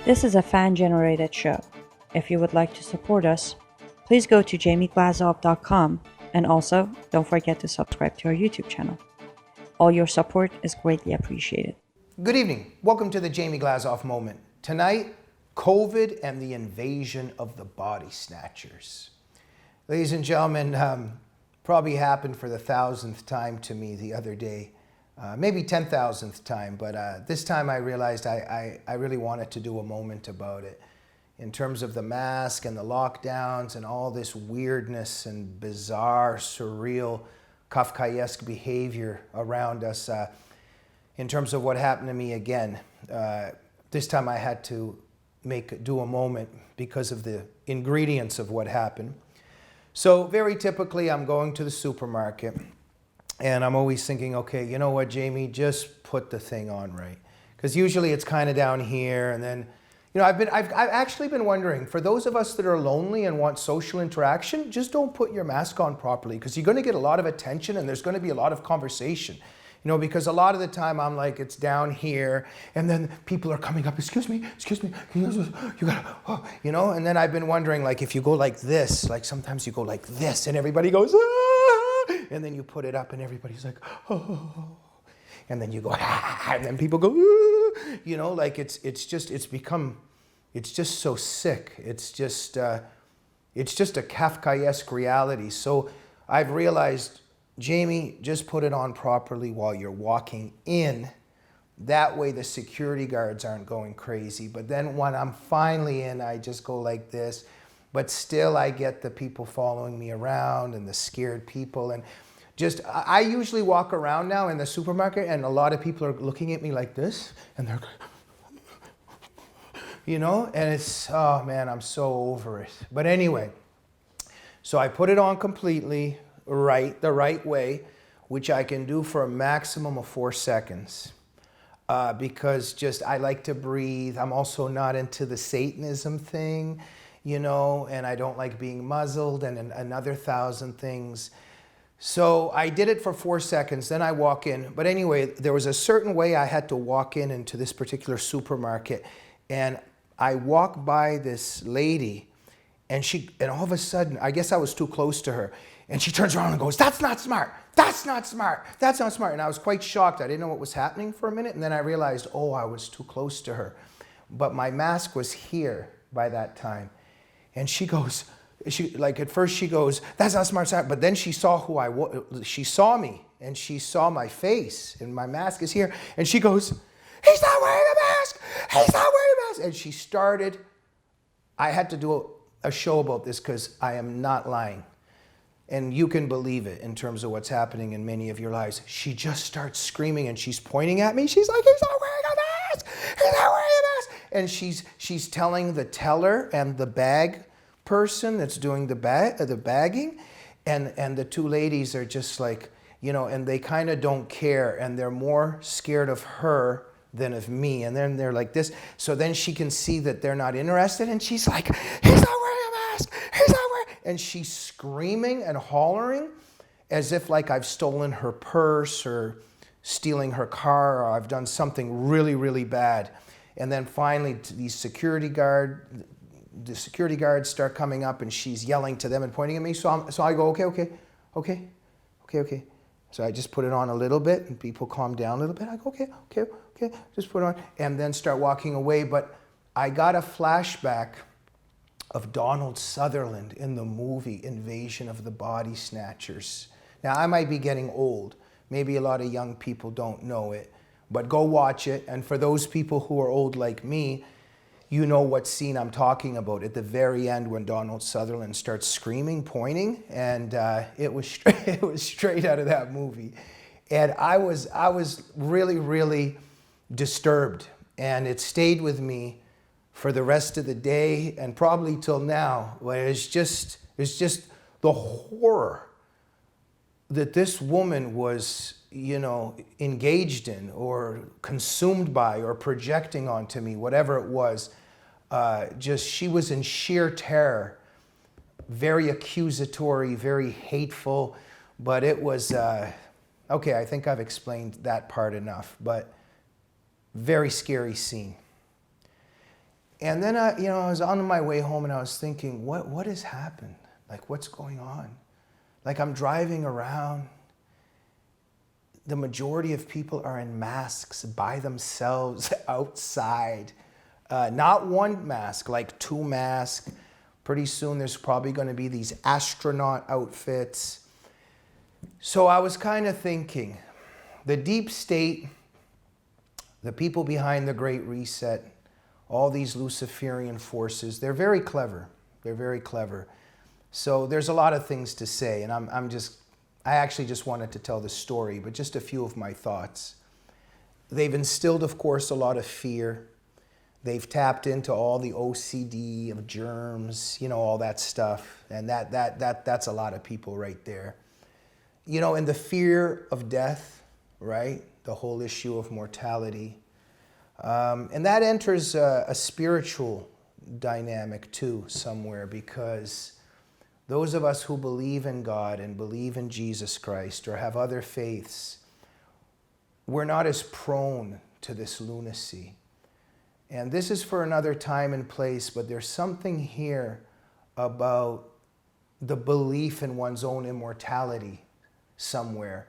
This is a fan-generated show. If you would like to support us, please go to jamieglazov.com and also don't forget to subscribe to our YouTube channel. All your support is greatly appreciated. Good evening. Welcome to the Jamie Glazov Moment. Tonight, COVID and the invasion of the body snatchers. Ladies and gentlemen, probably happened for the 1,000th time to me the other day. Maybe 10,000th time, but this time I realized I really wanted to do a moment about it in terms of the mask and the lockdowns and all this weirdness and bizarre, surreal, Kafkaesque behavior around us in terms of what happened to me again. This time I had to do a moment because of the ingredients of what happened. So very typically I'm going to the supermarket and I'm always thinking, okay, you know what, Jamie, just put the thing on right. Because usually it's kind of down here, and then, you know, I've actually been wondering, for those of us that are lonely and want social interaction, just don't put your mask on properly, because you're going to get a lot of attention and there's going to be a lot of conversation. You know, because a lot of the time I'm like, it's down here, and then people are coming up, excuse me, you gotta, oh, you know, and then I've been wondering, like, if you go like this, like sometimes you go like this, and everybody goes, ah! And then you put it up and everybody's like, oh, and then you go, ah, and then people go, ah! You know, like it's just so sick. It's just a Kafkaesque reality. So I've realized, Jamie, just put it on properly while you're walking in. That way the security guards aren't going crazy. But then when I'm finally in, I just go like this. But still I get the people following me around and the scared people. And I usually walk around now in the supermarket and a lot of people are looking at me like this. And they're, you know, and it's, oh man, I'm so over it. But anyway, so I put it on completely right, the right way, which I can do for a maximum of 4 seconds. Because just, I like to breathe. I'm also not into the Satanism thing, you know, and I don't like being muzzled and another 1,000 things. So I did it for 4 seconds, then I walk in. But anyway, there was a certain way I had to walk into this particular supermarket. And I walk by this lady and all of a sudden, I guess I was too close to her. And she turns around and goes, that's not smart. That's not smart. That's not smart. And I was quite shocked. I didn't know what was happening for a minute. And then I realized, oh, I was too close to her. But my mask was here by that time. And she goes, at first she goes, that's not smart. But then she saw who I was. She saw me and she saw my face and my mask is here. And she goes, he's not wearing a mask. He's not wearing a mask. And she started, I had to do a show about this because I am not lying. And you can believe it in terms of what's happening in many of your lives. She just starts screaming and she's pointing at me. She's like, he's not wearing a mask. He's not wearing a mask. And she's telling the teller and the bag person that's doing the bagging. And the two ladies are just like, you know, and they kind of don't care. And they're more scared of her than of me. And then they're like this. So then she can see that they're not interested. And she's like, he's not wearing a mask. He's not wearing. And she's screaming and hollering as if like I've stolen her purse or stealing her car or I've done something really, really bad. And then finally the security guards start coming up and she's yelling to them and pointing at me. So I go, okay. So I just put it on a little bit and people calm down a little bit. I go, okay, just put it on and then start walking away. But I got a flashback of Donald Sutherland in the movie Invasion of the Body Snatchers. Now I might be getting old. Maybe a lot of young people don't know it, but go watch it. And for those people who are old like me, you know what scene I'm talking about at the very end when Donald Sutherland starts screaming, pointing, and it was straight out of that movie. And I was really, really disturbed, and it stayed with me for the rest of the day and probably till now. It's just the horror that this woman was, you know, engaged in or consumed by or projecting onto me, whatever it was. She was in sheer terror, very accusatory, very hateful, but it was, okay, I think I've explained that part enough, but very scary scene. And then I was on my way home and I was thinking, what has happened? Like, what's going on? Like, I'm driving around. The majority of people are in masks by themselves outside. Not one mask, like 2 masks. Pretty soon there's probably going to be these astronaut outfits. So I was kind of thinking, the deep state, the people behind the Great Reset, all these Luciferian forces, they're very clever. They're very clever. So there's a lot of things to say, and I actually just wanted to tell the story, but just a few of my thoughts. They've instilled, of course, a lot of fear. They've tapped into all the OCD of germs, all that stuff, and that's a lot of people right there. And the fear of death, right? The whole issue of mortality. And that enters a spiritual dynamic too somewhere, because those of us who believe in God and believe in Jesus Christ or have other faiths, we're not as prone to this lunacy. And this is for another time and place, but there's something here about the belief in one's own immortality somewhere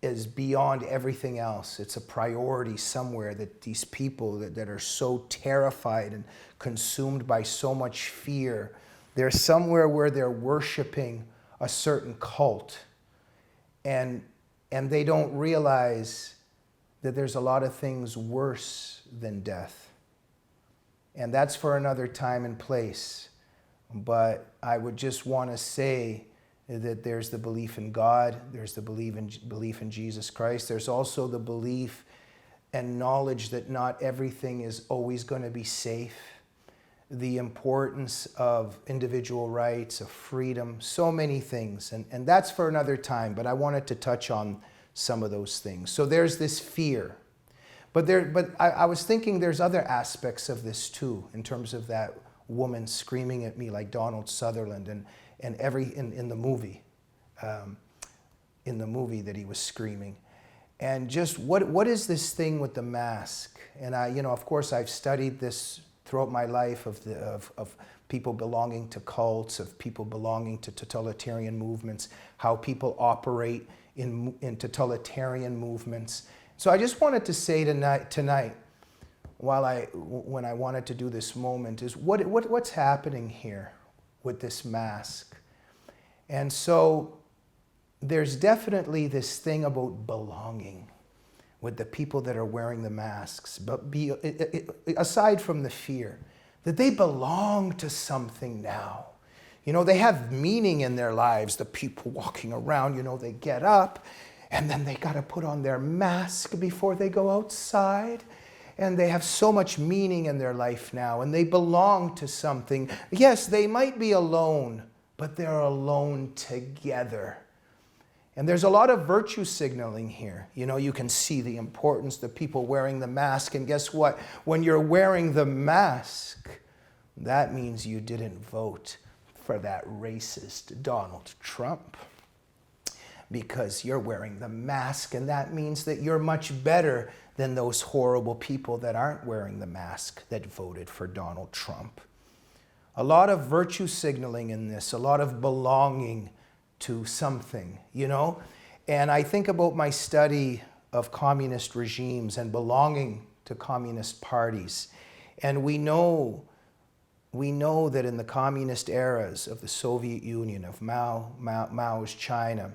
is beyond everything else. It's a priority somewhere that these people that are so terrified and consumed by so much fear, they're somewhere where they're worshiping a certain cult, and they don't realize that there's a lot of things worse than death. And that's for another time and place. But I would just want to say that there's the belief in God, there's the belief in Jesus Christ, there's also the belief and knowledge that not everything is always going to be safe, the importance of individual rights, of freedom, so many things. And that's for another time, but I wanted to touch on some of those things. So there's this fear. But I was thinking there's other aspects of this too, in terms of that woman screaming at me like Donald Sutherland and in the movie that he was screaming. And just what is this thing with the mask? And of course I've studied this throughout my life of people belonging to cults, of people belonging to totalitarian movements, how people operate in totalitarian movements. So I just wanted to say tonight, when I wanted to do this moment, is what's happening here with this mask. And so there's definitely this thing about belonging with the people that are wearing the masks, but aside from the fear, that they belong to something now. They have meaning in their lives, the people walking around, they get up, and then they got to put on their mask before they go outside. And they have so much meaning in their life now, and they belong to something. Yes, they might be alone, but they're alone together. And there's a lot of virtue signaling here. You can see the importance, the people wearing the mask. And guess what? When you're wearing the mask, that means you didn't vote for that racist Donald Trump, because you're wearing the mask, and that means that you're much better than those horrible people that aren't wearing the mask that voted for Donald Trump. A lot of virtue signaling in this, a lot of belonging to something, And I think about my study of communist regimes and belonging to communist parties. And we know that in the communist eras of the Soviet Union, of Mao's China,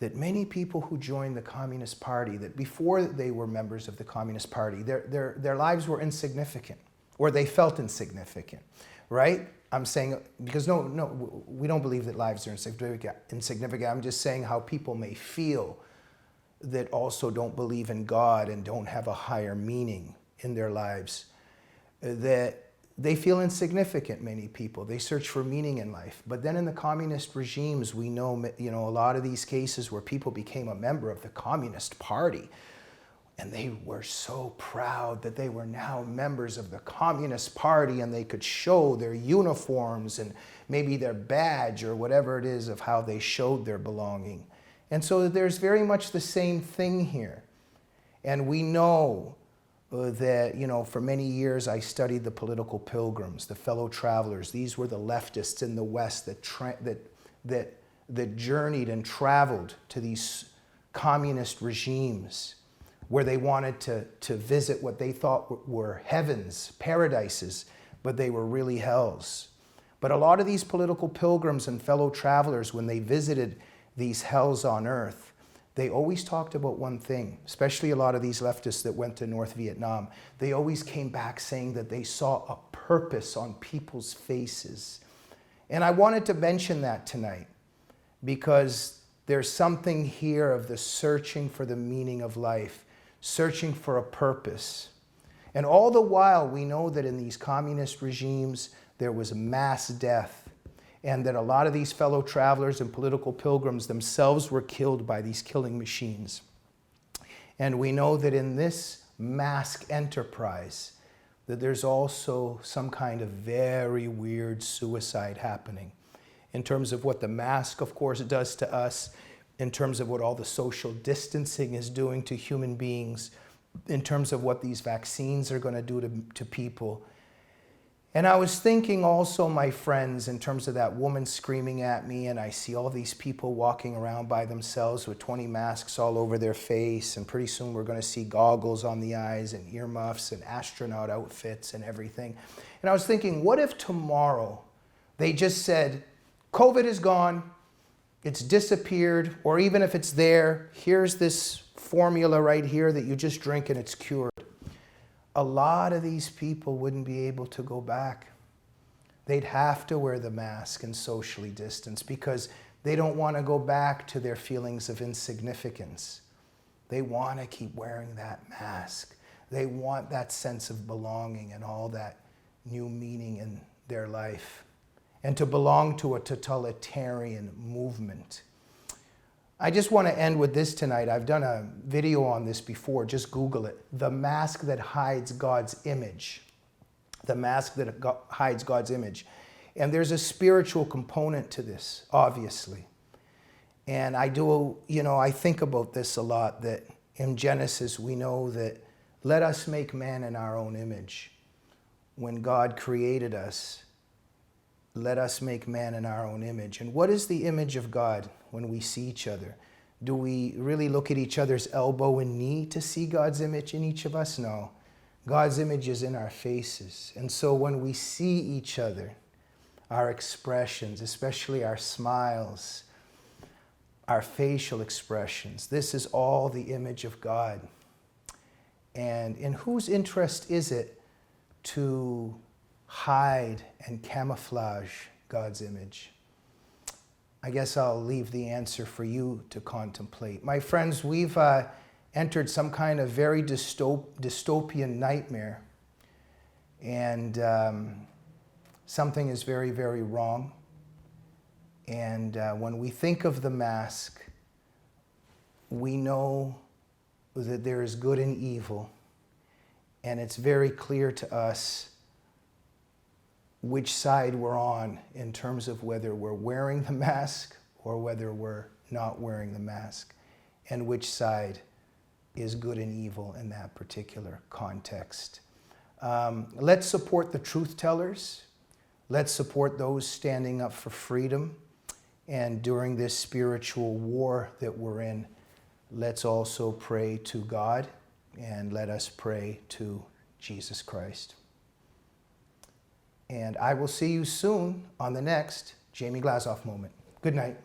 that many people who joined the Communist Party, that before they were members of the Communist Party, their lives were insignificant, or they felt insignificant, right? I'm saying, because no, we don't believe that lives are insignificant. I'm just saying how people may feel that also don't believe in God and don't have a higher meaning in their lives, that they feel insignificant, many people. They search for meaning in life. But then in the communist regimes, we know, a lot of these cases where people became a member of the Communist Party, and they were so proud that they were now members of the Communist Party, and they could show their uniforms and maybe their badge or whatever it is of how they showed their belonging. And so there's very much the same thing here. And we know that, you know, for many years I studied the political pilgrims, the fellow travelers. These were the leftists in the West that journeyed and traveled to these communist regimes where they wanted to visit what they thought were heavens, paradises, but they were really hells. But a lot of these political pilgrims and fellow travelers, when they visited these hells on earth, they always talked about one thing, especially a lot of these leftists that went to North Vietnam. They always came back saying that they saw a purpose on people's faces. And I wanted to mention that tonight because there's something here of the searching for the meaning of life, searching for a purpose. And all the while, we know that in these communist regimes, there was mass death, and that a lot of these fellow travelers and political pilgrims themselves were killed by these killing machines. And we know that in this mask enterprise, that there's also some kind of very weird suicide happening in terms of what the mask, of course, does to us, in terms of what all the social distancing is doing to human beings, in terms of what these vaccines are going to do to people. And I was thinking also, my friends, in terms of that woman screaming at me, and I see all these people walking around by themselves with 20 masks all over their face, and pretty soon we're going to see goggles on the eyes and earmuffs and astronaut outfits and everything. And I was thinking, what if tomorrow they just said, COVID is gone, it's disappeared, or even if it's there, here's this formula right here that you just drink and it's cured. A lot of these people wouldn't be able to go back. They'd have to wear the mask and socially distance because they don't want to go back to their feelings of insignificance. They want to keep wearing that mask. They want that sense of belonging and all that new meaning in their life, and to belong to a totalitarian movement. I just want to end with this tonight. I've done a video on this before. Just Google it. The mask that hides God's image. The mask that hides God's image. And there's a spiritual component to this, obviously. And I think about this a lot, that in Genesis we know that let us make man in our own image. When God created us, let us make man in our own image. And what is the image of God when we see each other? Do we really look at each other's elbow and knee to see God's image in each of us? No. God's image is in our faces. And so when we see each other, our expressions, especially our smiles, our facial expressions, this is all the image of God. And in whose interest is it to hide and camouflage God's image? I guess I'll leave the answer for you to contemplate. My friends, we've entered some kind of very dystopian nightmare, and something is very, very wrong. And when we think of the mask, we know that there is good and evil, and it's very clear to us which side we're on in terms of whether we're wearing the mask or whether we're not wearing the mask, and which side is good and evil in that particular context. Let's support the truth tellers. Let's support those standing up for freedom. And during this spiritual war that we're in, let's also pray to God, and let us pray to Jesus Christ. And I will see you soon on the next Jamie Glazov Moment. Good night.